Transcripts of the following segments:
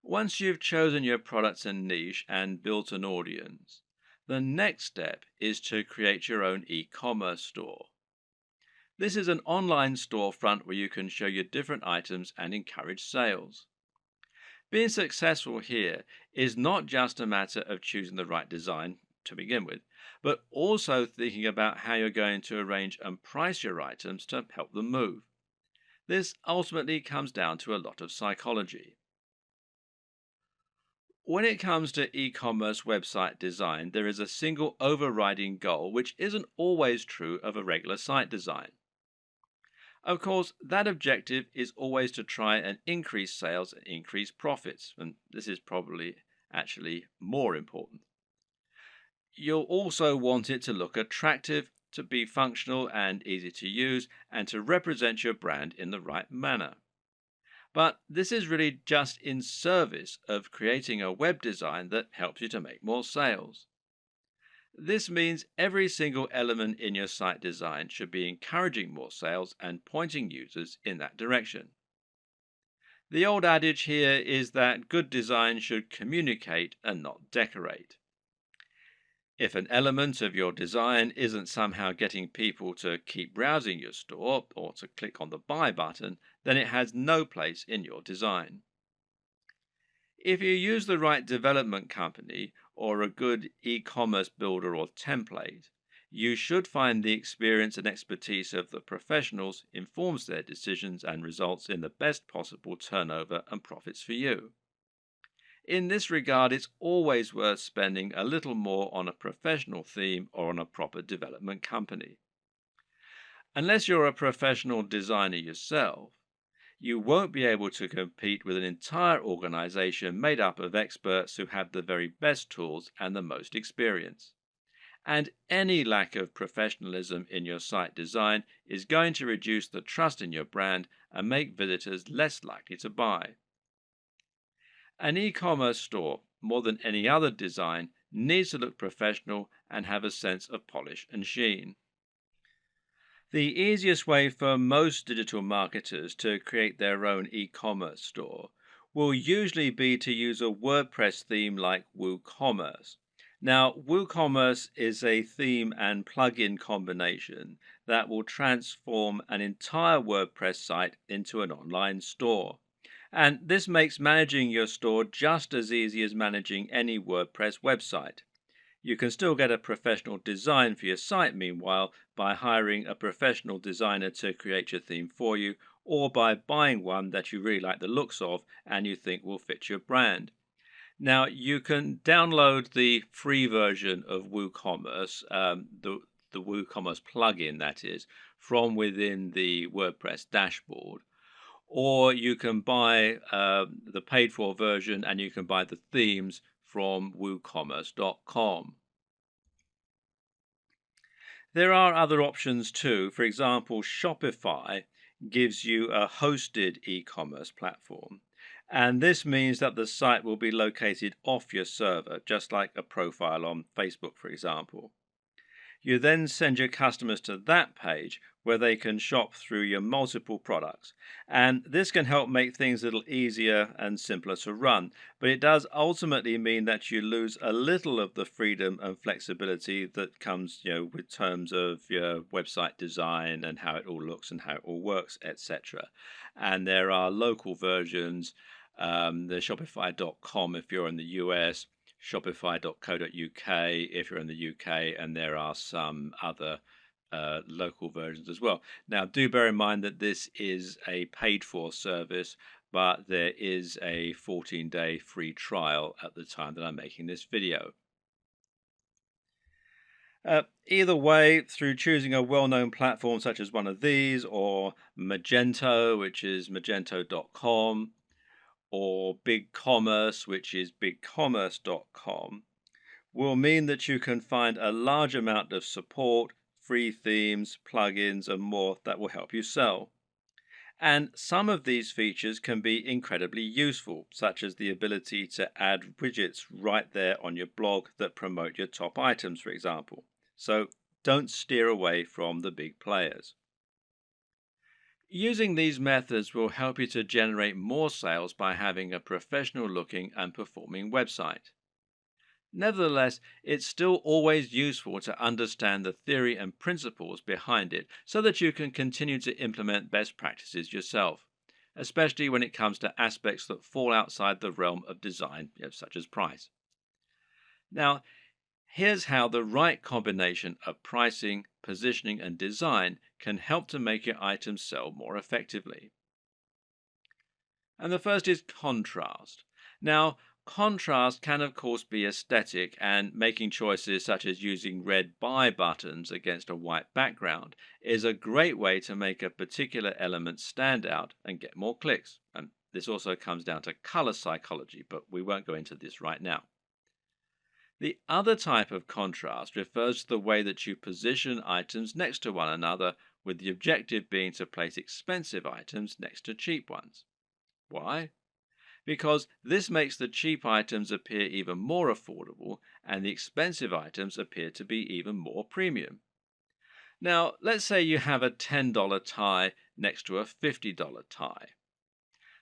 Once you've chosen your products and niche and built an audience, the next step is to create your own e-commerce store. This is an online storefront where you can show your different items and encourage sales. Being successful here is not just a matter of choosing the right design to begin with, but also thinking about how you're going to arrange and price your items to help them move. This ultimately comes down to a lot of psychology. When it comes to e commerce website design, there is a single overriding goal, which isn't always true of a regular site design. Of course, that objective is always to try and increase sales and increase profits, and this is probably actually more important. You'll also want it to look attractive, to be functional and easy to use, and to represent your brand in the right manner. But this is really just in service of creating a web design that helps you to make more sales. This means every single element in your site design should be encouraging more sales and pointing users in that direction. The old adage here is that good design should communicate and not decorate. If an element of your design isn't somehow getting people to keep browsing your store or to click on the buy button, then it has no place in your design. If you use the right development company or a good e commerce builder or template, you should find the experience and expertise of the professionals informs their decisions and results in the best possible turnover and profits for you. In this regard, it's always worth spending a little more on a professional theme or on a proper development company. Unless you're a professional designer yourself, you won't be able to compete with an entire organization made up of experts who have the very best tools and the most experience. And any lack of professionalism in your site design is going to reduce the trust in your brand and make visitors less likely to buy. An e-commerce store, more than any other design, needs to look professional and have a sense of polish and sheen. The easiest way for most digital marketers to create their own e-commerce store will usually be to use a WordPress theme like WooCommerce. Now, WooCommerce is a theme and plugin combination that will transform an entire WordPress site into an online store. And this makes managing your store just as easy as managing any WordPress website. You can still get a professional design for your site, meanwhile, by hiring a professional designer to create your theme for you, or by buying one that you really like the looks of and you think will fit your brand. Now, you can download the free version of WooCommerce, the WooCommerce plugin, that is, from within the WordPress dashboard, or you can buy the paid for version and you can buy the themes from woocommerce.com. There are other options too. For example, Shopify gives you a hosted e commerce platform. And this means that the site will be located off your server, just like a profile on Facebook, for example. You then send your customers to that page where they can shop through your multiple products. And this can help make things a little easier and simpler to run. But it does ultimately mean that you lose a little of the freedom and flexibility that comes, with terms of your website design and how it all looks and how it all works, etc. And there are local versions, the Shopify.com if you're in the US, shopify.co.uk if you're in the UK, and there are some other local versions as well. Now, do bear in mind that this is a paid for service, but there is a 14-day free trial at the time that I'm making this video. Either way, through choosing a well-known platform such as one of these, or Magento, which is magento.com, or BigCommerce, which is bigcommerce.com, will mean that you can find a large amount of support, free themes, plugins, and more that will help you sell. And some of these features can be incredibly useful, such as the ability to add widgets right there on your blog that promote your top items, for example. So don't steer away from the big players. Using these methods will help you to generate more sales by having a professional looking and performing website. Nevertheless, it's still always useful to understand the theory and principles behind it so that you can continue to implement best practices yourself, especially when it comes to aspects that fall outside the realm of design, such as price. Now, here's how the right combination of pricing, positioning, and design can help to make your items sell more effectively. And the first is contrast. Now, contrast can, of course, be aesthetic, and making choices such as using red buy buttons against a white background is a great way to make a particular element stand out and get more clicks. And this also comes down to color psychology, but we won't go into this right now. The other type of contrast refers to the way that you position items next to one another, with the objective being to place expensive items next to cheap ones. Why? Because this makes the cheap items appear even more affordable and the expensive items appear to be even more premium. Now, let's say you have a $10 tie next to a $50 tie.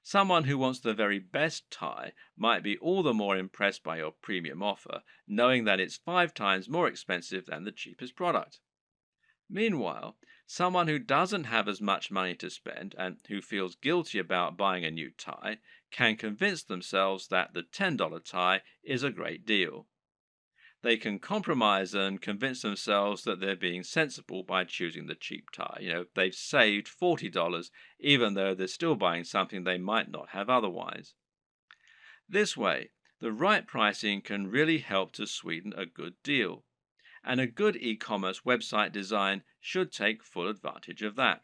Someone who wants the very best tie might be all the more impressed by your premium offer, knowing that it's 5 times more expensive than the cheapest product. Meanwhile, someone who doesn't have as much money to spend and who feels guilty about buying a new tie can convince themselves that the $10 tie is a great deal. They can compromise and convince themselves that they're being sensible by choosing the cheap tie. They've saved $40 even though they're still buying something they might not have otherwise. This way, the right pricing can really help to sweeten a good deal, and a good e-commerce website design should take full advantage of that.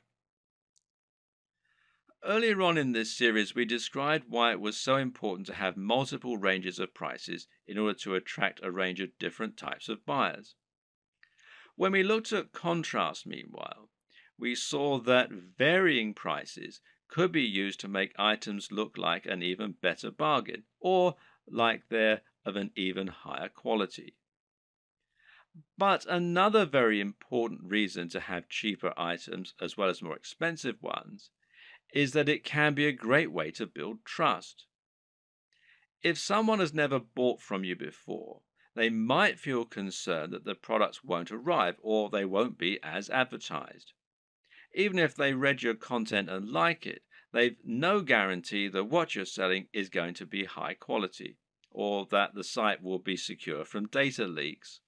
Earlier on in this series, we described why it was so important to have multiple ranges of prices in order to attract a range of different types of buyers. When we looked at contrast, meanwhile, we saw that varying prices could be used to make items look like an even better bargain, or like they're of an even higher quality. But another very important reason to have cheaper items as well as more expensive ones is that it can be a great way to build trust. If someone has never bought from you before, they might feel concerned that the products won't arrive or they won't be as advertised. Even if they read your content and like it, they've no guarantee that what you're selling is going to be high quality or that the site will be secure from data leaks.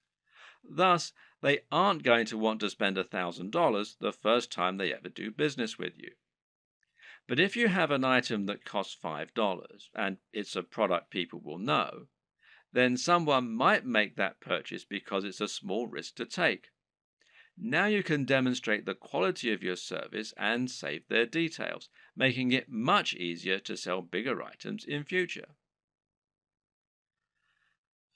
Thus, they aren't going to want to spend $1,000 the first time they ever do business with you. But if you have an item that costs $5 and it's a product people will know, then someone might make that purchase because it's a small risk to take. Now you can demonstrate the quality of your service and save their details, making it much easier to sell bigger items in future.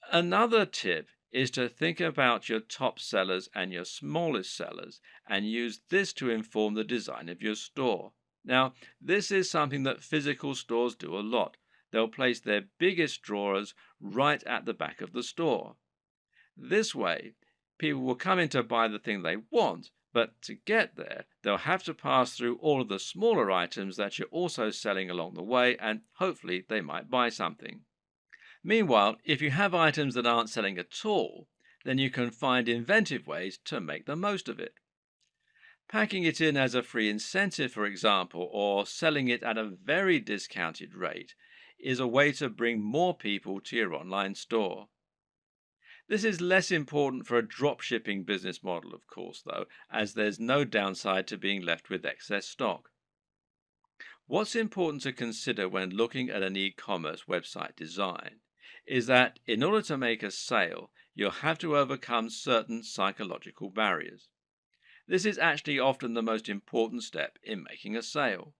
Another tip is to think about your top sellers and your smallest sellers and use this to inform the design of your store. Now, this is something that physical stores do a lot. They'll place their biggest drawers right at the back of the store. This way, people will come in to buy the thing they want, but to get there, they'll have to pass through all of the smaller items that you're also selling along the way, and hopefully they might buy something. Meanwhile, if you have items that aren't selling at all, then you can find inventive ways to make the most of it. Packing it in as a free incentive, for example, or selling it at a very discounted rate is a way to bring more people to your online store. This is less important for a dropshipping business model, of course, though, as there's no downside to being left with excess stock. What's important to consider when looking at an e-commerce website design is that in order to make a sale, you'll have to overcome certain psychological barriers. This is actually often the most important step in making a sale.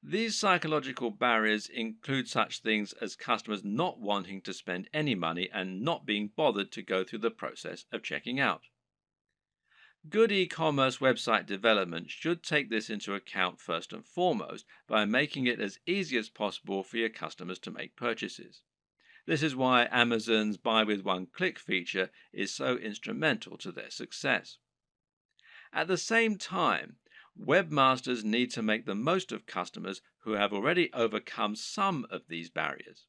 These psychological barriers include such things as customers not wanting to spend any money and not being bothered to go through the process of checking out. Good e-commerce website development should take this into account first and foremost by making it as easy as possible for your customers to make purchases. This is why Amazon's buy with one click feature is so instrumental to their success. At the same time, Webmasters need to make the most of customers who have already overcome some of these barriers.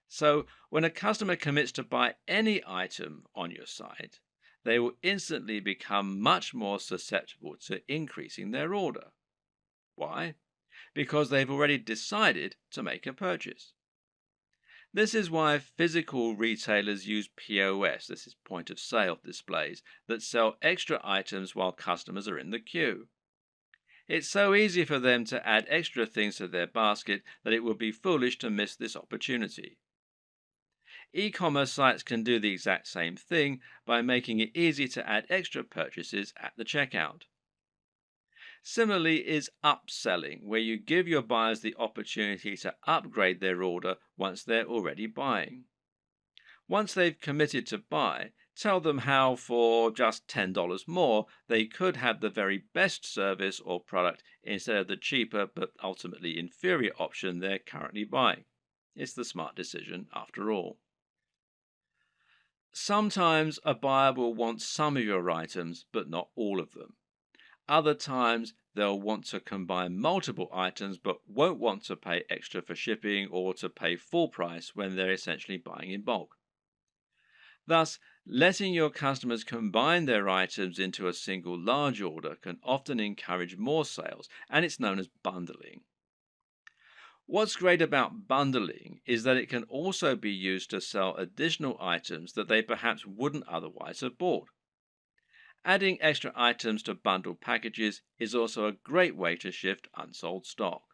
So, when a customer commits to buy any item on your site, they will instantly become much more susceptible to increasing their order. Why? Because they've already decided to make a purchase. This is why physical retailers use POS, this is point of sale displays, that sell extra items while customers are in the queue. It's so easy for them to add extra things to their basket that it would be foolish to miss this opportunity. E-commerce sites can do the exact same thing by making it easy to add extra purchases at the checkout. Similarly is upselling, where you give your buyers the opportunity to upgrade their order once they're already buying. Once they've committed to buy, tell them how for just $10 more they could have the very best service or product instead of the cheaper but ultimately inferior option they're currently buying. It's the smart decision after all. Sometimes a buyer will want some of your items but not all of them. Other times they'll want to combine multiple items but won't want to pay extra for shipping or to pay full price when they're essentially buying in bulk. Thus, letting your customers combine their items into a single large order can often encourage more sales, and it's known as bundling. What's great about bundling is that it can also be used to sell additional items that they perhaps wouldn't otherwise have bought. Adding extra items to bundled packages is also a great way to shift unsold stock.